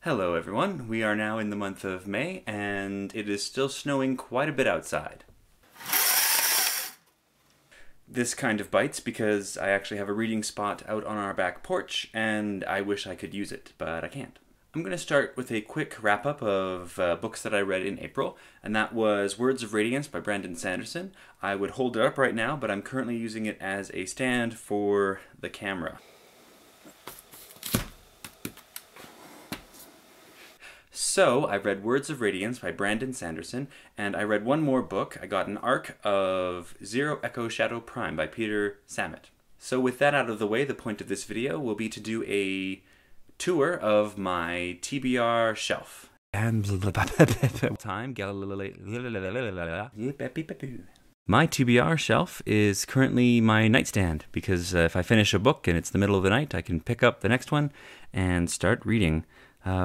Hello everyone, we are now in the month of May and it is still snowing quite a bit outside. This kind of bites because I actually have a reading spot out on our back porch and I wish I could use it, but I can't. I'm going to start with a quick wrap-up of books that I read in April, and that was Words of Radiance by Brandon Sanderson. I would hold it up right now, but I'm currently using it as a stand for the camera. So, I read Words of Radiance by Brandon Sanderson, and I read one more book. I got an arc of Zero Echo Shadow Prime by Peter Samet. So with that out of the way, the point of this video will be to do a tour of my TBR shelf. My TBR shelf is currently my nightstand, because if I finish a book and it's the middle of the night, I can pick up the next one and start reading.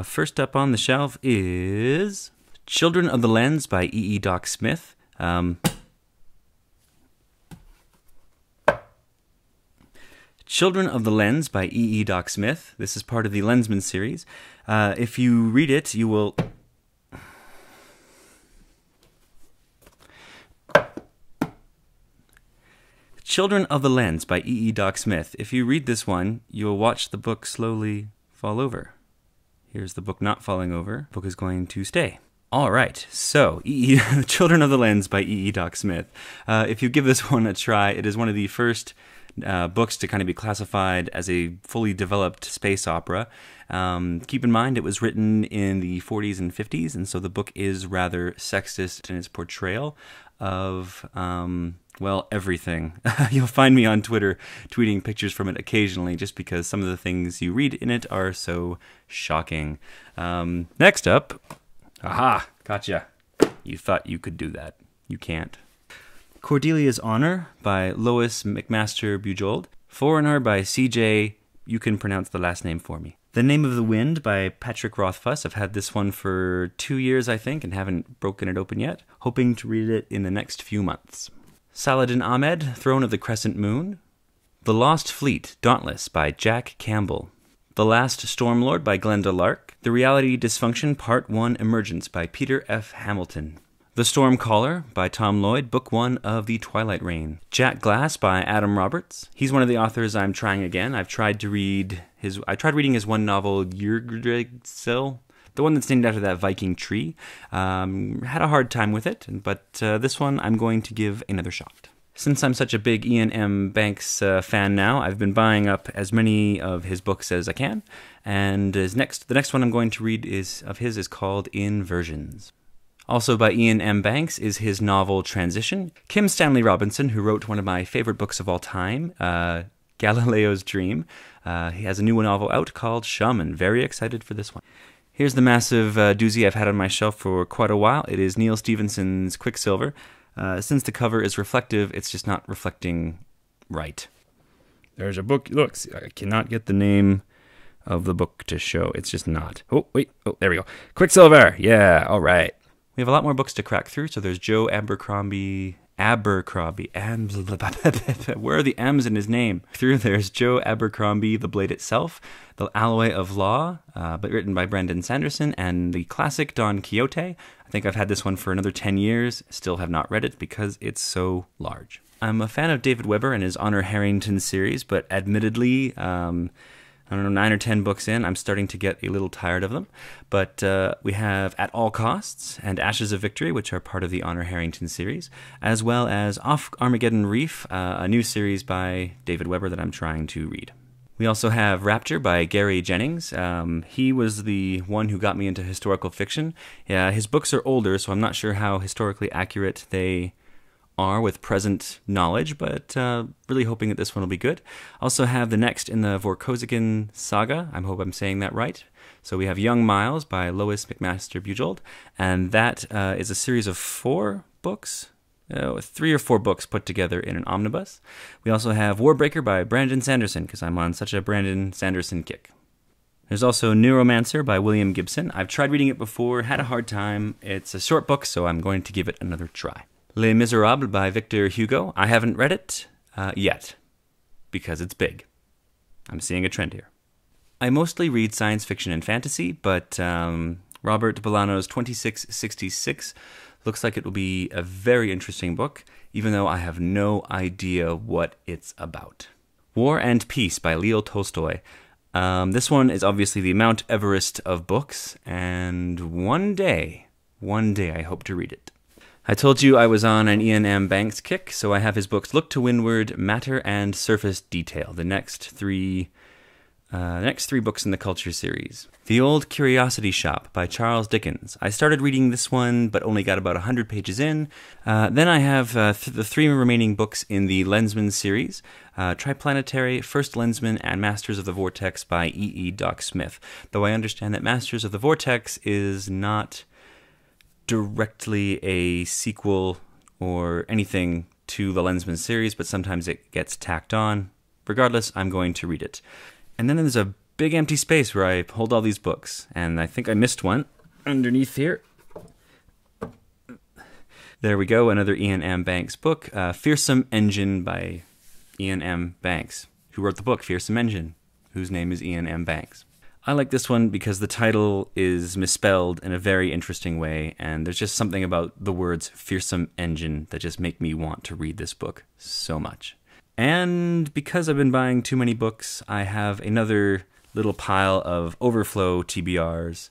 First up on the shelf is Children of the Lens by E. Doc Smith. Children of the Lens by E. Doc Smith. This is part of the Lensman series. If you read it, you will... Children of the Lens by E. Doc Smith. If you read this one, you will watch the book slowly fall over. Here's the book not falling over. The book is going to stay. All right, so Children of the Lens by E. Doc Smith. If you give this one a try, it is one of the first books to kind of be classified as a fully developed space opera. Keep in mind it was written in the 40s and 50s, and so the book is rather sexist in its portrayal of, well, everything. You'll find me on Twitter tweeting pictures from it occasionally just because some of the things you read in it are so shocking. Next up, aha, gotcha. You thought you could do that. You can't. Cordelia's Honor by Lois McMaster-Bujold. Foreigner by C.J. You can pronounce the last name for me. The Name of the Wind by Patrick Rothfuss. I've had this one for 2 years, I think, and haven't broken it open yet. Hoping to read it in the next few months. Saladin Ahmed, Throne of the Crescent Moon. The Lost Fleet, Dauntless by Jack Campbell. The Last Stormlord by Glenda Lark. The Reality Dysfunction Part 1 Emergence by Peter F. Hamilton. The Storm Caller by Tom Lloyd, Book 1 of The Twilight Reign. Jack Glass by Adam Roberts. He's one of the authors I'm trying again. I tried reading his one novel, Yrgregsil, the one that's named after that Viking tree. Had a hard time with it, but this one I'm going to give another shot. Since I'm such a big Ian M. Banks fan now, I've been buying up as many of his books as I can, and the next one I'm going to read is called Inversions. Also by Ian M. Banks is his novel Transition. Kim Stanley Robinson, who wrote one of my favorite books of all time, Galileo's Dream. He has a new novel out called Shaman. Very excited for this one. Here's the massive doozy I've had on my shelf for quite a while. It is Neal Stephenson's Quicksilver. Since the cover is reflective, it's just not reflecting right. There's a book. Look, I cannot get the name of the book to show. It's just not. Oh, wait. Oh, there we go. Quicksilver. Yeah, all right. We have a lot more books to crack through, so there's Joe Abercrombie, where are the M's in his name? There's Joe Abercrombie, The Blade Itself, The Alloy of Law, but written by Brandon Sanderson, and the classic Don Quixote. I think I've had this one for another 10 years, still have not read it because it's so large. I'm a fan of David Weber and his Honor Harrington series, but admittedly, I don't know, 9 or 10 books in, I'm starting to get a little tired of them. But we have At All Costs and Ashes of Victory, which are part of the Honor Harrington series, as well as Off Armageddon Reef, a new series by David Weber that I'm trying to read. We also have Rapture by Gary Jennings. He was the one who got me into historical fiction. His books are older, so I'm not sure how historically accurate they are with present knowledge, but really hoping that this one will be good. Also have the next in the Vorkosigan saga. I hope I'm saying that right. So we have Young Miles by Lois McMaster-Bujold, and that is a series of 4 books, 3 or 4 books put together in an omnibus. We also have Warbreaker by Brandon Sanderson, because I'm on such a Brandon Sanderson kick. There's also Neuromancer by William Gibson. I've tried reading it before, had a hard time. It's a short book, so I'm going to give it another try. Les Miserables by Victor Hugo. I haven't read it yet, because it's big. I'm seeing a trend here. I mostly read science fiction and fantasy, but Robert Bolano's 2666 looks like it will be a very interesting book, even though I have no idea what it's about. War and Peace by Leo Tolstoy. This one is obviously the Mount Everest of books, and one day I hope to read it. I told you I was on an Iain M. Banks kick, so I have his books Look to Windward, Matter, and Surface Detail, the next three books in the Culture series. The Old Curiosity Shop by Charles Dickens. I started reading this one, but only got about 100 pages in. Then I have the three remaining books in the Lensman series, Triplanetary, First Lensman, and Masters of the Vortex by E. Doc Smith, though I understand that Masters of the Vortex is not directly a sequel or anything to the Lensman series, but sometimes it gets tacked on. Regardless, I'm going to read it. And then there's a big empty space where I hold all these books, and I think I missed one underneath here. There we go, another Iain M. Banks book, Fearsome Engine by Iain M. Banks, who wrote the book Fearsome Engine, whose name is Iain M. Banks. I like this one because the title is misspelled in a very interesting way, and there's just something about the words Fearsome Engine that just make me want to read this book so much. And because I've been buying too many books, I have another little pile of overflow TBRs.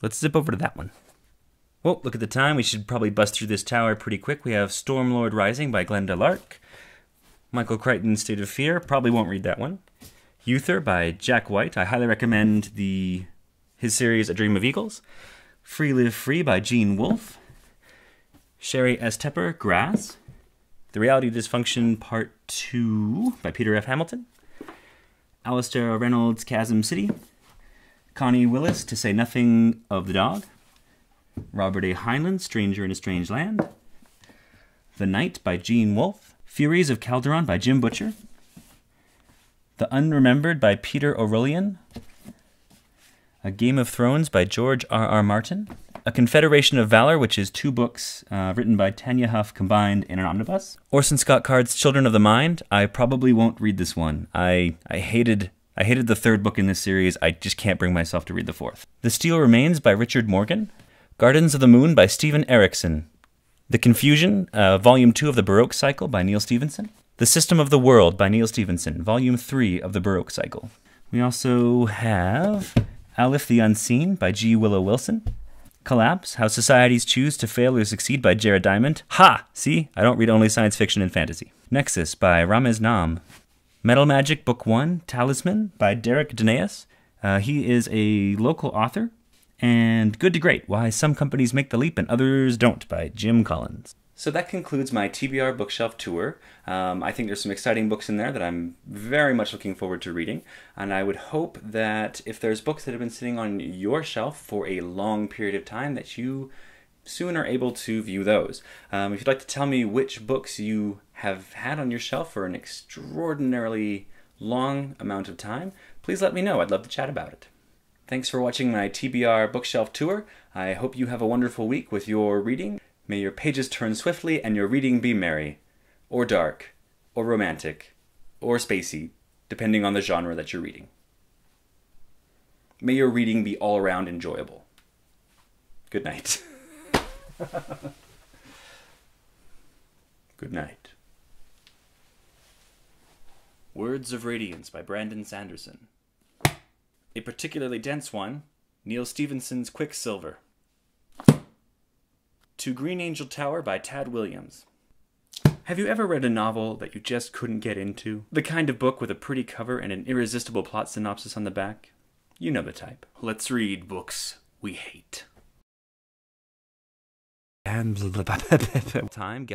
Let's zip over to that one. Well, look at the time. We should probably bust through this tower pretty quick. We have Stormlord Rising by Glenda Lark. Michael Crichton's State of Fear. Probably won't read that one. Uther by Jack White. I highly recommend his series A Dream of Eagles. Free Live Free by Gene Wolfe. Sherry S. Tepper, Grass. The Reality Dysfunction Part 2 by Peter F. Hamilton. Alistair Reynolds' Chasm City. Connie Willis, To Say Nothing of the Dog. Robert A. Heinlein, Stranger in a Strange Land. The Night by Gene Wolfe. Furies of Calderon by Jim Butcher. The Unremembered by Peter O'Rollian. A Game of Thrones by George R.R. Martin. A Confederation of Valor, which is 2 books written by Tanya Huff combined in an omnibus. Orson Scott Card's Children of the Mind. I probably won't read this one. I hated the 3rd book in this series. I just can't bring myself to read the 4th. The Steel Remains by Richard Morgan. Gardens of the Moon by Stephen Erickson. The Confusion, Volume 2 of the Baroque Cycle by Neal Stephenson. The System of the World by Neal Stephenson, Volume 3 of the Baroque Cycle. We also have Aleph the Unseen by G. Willow Wilson. Collapse, How Societies Choose to Fail or Succeed by Jared Diamond. Ha! See? I don't read only science fiction and fantasy. Nexus by Ramez Nam. Metal Magic Book 1, Talisman by Derek Danaeus. He is a local author. And Good to Great, Why Some Companies Make the Leap and Others Don't by Jim Collins. So that concludes my TBR bookshelf tour. I think there's some exciting books in there that I'm very much looking forward to reading. And I would hope that if there's books that have been sitting on your shelf for a long period of time, that you soon are able to view those. If you'd like to tell me which books you have had on your shelf for an extraordinarily long amount of time, please let me know. I'd love to chat about it. Thanks for watching my TBR bookshelf tour. I hope you have a wonderful week with your reading. May your pages turn swiftly and your reading be merry, or dark, or romantic, or spacey, depending on the genre that you're reading. May your reading be all around enjoyable. Good night. Good night. Words of Radiance by Brandon Sanderson. A particularly dense one, Neal Stephenson's Quicksilver. To Green Angel Tower by Tad Williams. Have you ever read a novel that you just couldn't get into? The kind of book with a pretty cover and an irresistible plot synopsis on the back? You know the type. Let's read books we hate. And time,